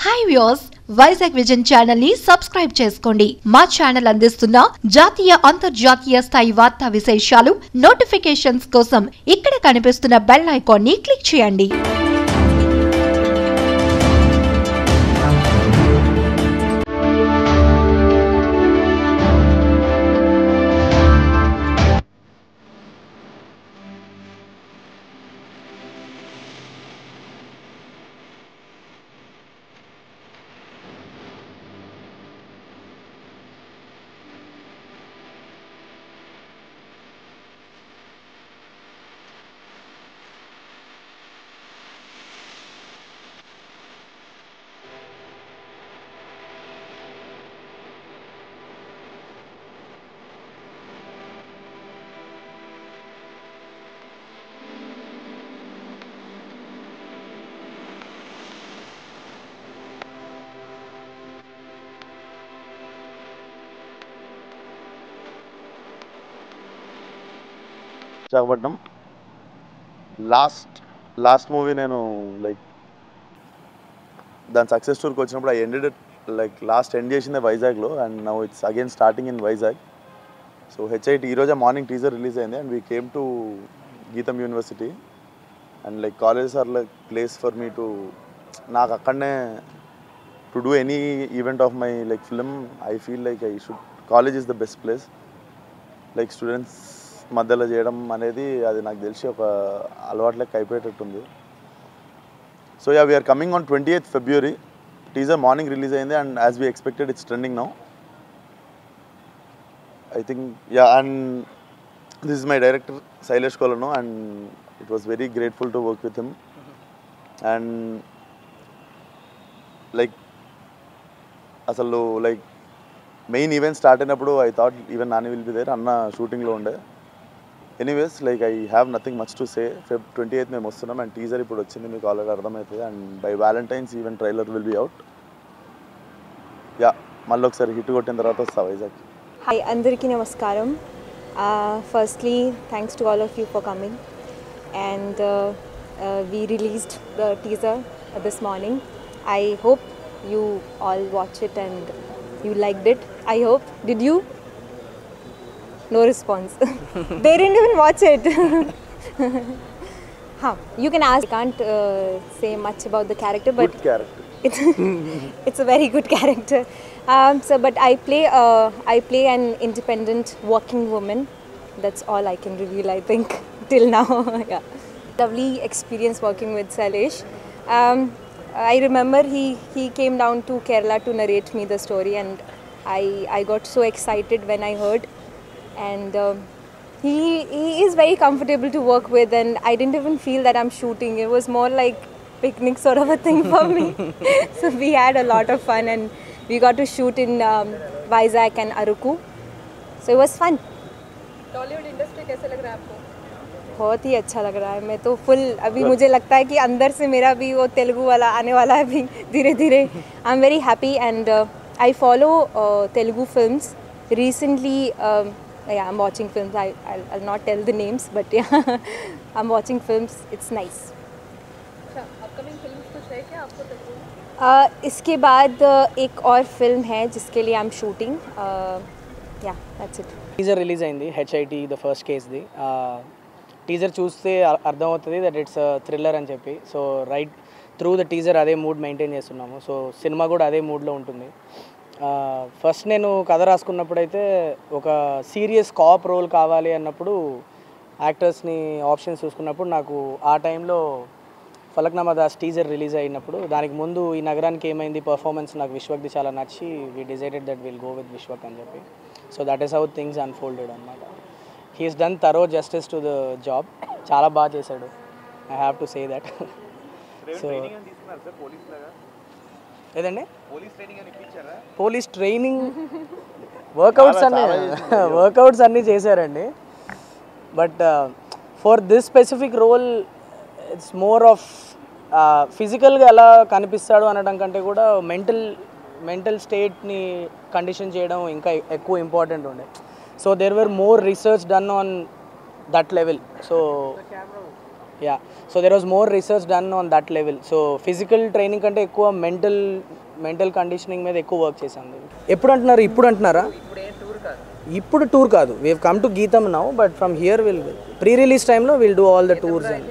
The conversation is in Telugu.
Hi viewers, Vizag vision channel ని సబ్స్క్రైబ్ చేసుకోండి. మా ఛానల్ అందిస్తున్న జాతీయ అంతర్జాతీయ స్థాయి వార్తా విశేషాలు నోటిఫికేషన్స్ కోసం ఇక్కడ కనిపిస్తున్న బెల్ ఐకాన్ ని క్లిక్ చేయండి. విశాఖపట్నం లాస్ట్ మూవీ నేను లైక్ దాని సక్సెస్ టూర్కి వచ్చినప్పుడు ఎండెడ్ లైక్ లాస్ట్ ఎండ్ చేసిందే వైజాగ్లో and now it's again starting in Vizag. So HIT ఈరోజే మార్నింగ్ టీజర్ రిలీజ్ అయింది and we came to GITAM university and like colleges are like place for me to నాకు అక్కడనే to do any event of my like film I feel like I should college is the best place. Like students మధ్యలో చేయడం అనేది అది నాకు తెలిసి ఒక అలవాట్లకి అయిపోయేటట్టుంది. So yeah we are coming on 28th February. Teaser morning release అయింది and as we expected it's trending now. I think yeah and this is my director Sailesh Kolanu and it was very grateful to work with him. And like అసలు లైక్ మెయిన్ ఈవెంట్ స్టార్ట్ అయినప్పుడు I thought even Nani will be there అన్న షూటింగ్లో ఉండే. Anyways like I have nothing much to say. Feb 28th మేము వస్తున్నాం అండ్ టీజర్ ఇప్పుడు వచ్చింది, మీకు ఆల్రెడీ అర్థమవుతుంది and by Valentine's even trailer will be out. Yeah మళ్ళీ ఒకసారి హిట్ కొట్టిన తర్వాత వస్తా వైజాగ్. హాయ్ అందరికీ నమస్కారం. Firstly thanks to all of you for coming and we released the teaser this morning. I hope you all watch it and you liked it. I hope. Did you? No response. They didn't even watch it. You can ask. I can't say much about the character, but Good character. it's a very good character. But I play an independent working woman. That's all I can reveal, I think, till now. Yeah. Lovely experience working with Sailesh. I remember he came down to Kerala to narrate me the story, and I got so excited when I heard. And he is very comfortable to work with, and I didn't even feel that I'm shooting. It was more like picnic sort of a thing for me. So we had a lot of fun, and we got to shoot in Vizag and Aruku. So it was fun. Tollywood industry कैसे लग रहा है आपको? बहुत ही अच्छा लग रहा है. मैं तो फुल अभी मुझे लगता है कि अंदर से मेरा भी वो तेलुगु वाला आने वाला है अभी धीरे धीरे. I am very happy and I follow Telugu films. Recently yeah, I'm watching films. I'll not tell the names, but yeah, I'm watching films. It's nice. अच्छा, अपकमिंग फिल्म्स कुछ है क्या आपको तेलुगु? इसके बाद एक और फिल्म है जिसके लिए आई एम शूटिंग. या दैट्स इट. టీజర్ రిలీజ్ అయింది హెచ్ఐటి ద ఫస్ట్ కేస్ది. టీజర్ చూస్తే అర్థమవుతుంది దట్ ఇట్స్ థ్రిల్లర్ అని చెప్పి. So right through the teaser అదే మూడ్ మెయింటైన్ చేస్తున్నాము. సో సినిమా కూడా అదే మూడ్లో ఉంటుంది. ఫస్ట్ నేను కథ రాసుకున్నప్పుడైతే ఒక సీరియస్ కాప్ రోల్ కావాలి అన్నప్పుడు యాక్టర్స్ని ఆప్షన్స్ చూసుకున్నప్పుడు నాకు ఆ టైంలో ఫలక్నామా దాస్ టీజర్ రిలీజ్ అయినప్పుడు దానికి ముందు ఈ నగరానికి ఏమైంది పర్ఫార్మెన్స్ నాకు విశ్వక్ది చాలా నచ్చి we decided that will go with Vishwak అని చెప్పి. So that is how things unfolded అనమాట. He is done thorough justice to the job. చాలా బాగా చేశాడు. I have to say that. So ఏదండి పోలీస్ ట్రైనింగ్ వర్కౌట్స్ అన్నీ చేశారండి. But for this specific role it's more of ఫిజికల్గా ఎలా కనిపిస్తాడు అనడం కంటే కూడా మెంటల్ స్టేట్ని కండిషన్ చేయడం ఇంకా ఎక్కువ ఇంపార్టెంట్ ఉండే. So there were more research done on that level. So yeah so there was more research done on that level. So physical training కంటే ఎక్కువ మెంటల్ కండిషనింగ్ మీద ఎక్కువ వర్క్ చేశాం. ఎప్పుడు అంటున్నారు? ఇప్పుడు అంటున్నారా? ఇప్పుడు టూర్ కాదు, we have come to Gitam now, but from here will pre release టైంలో will do all the tours and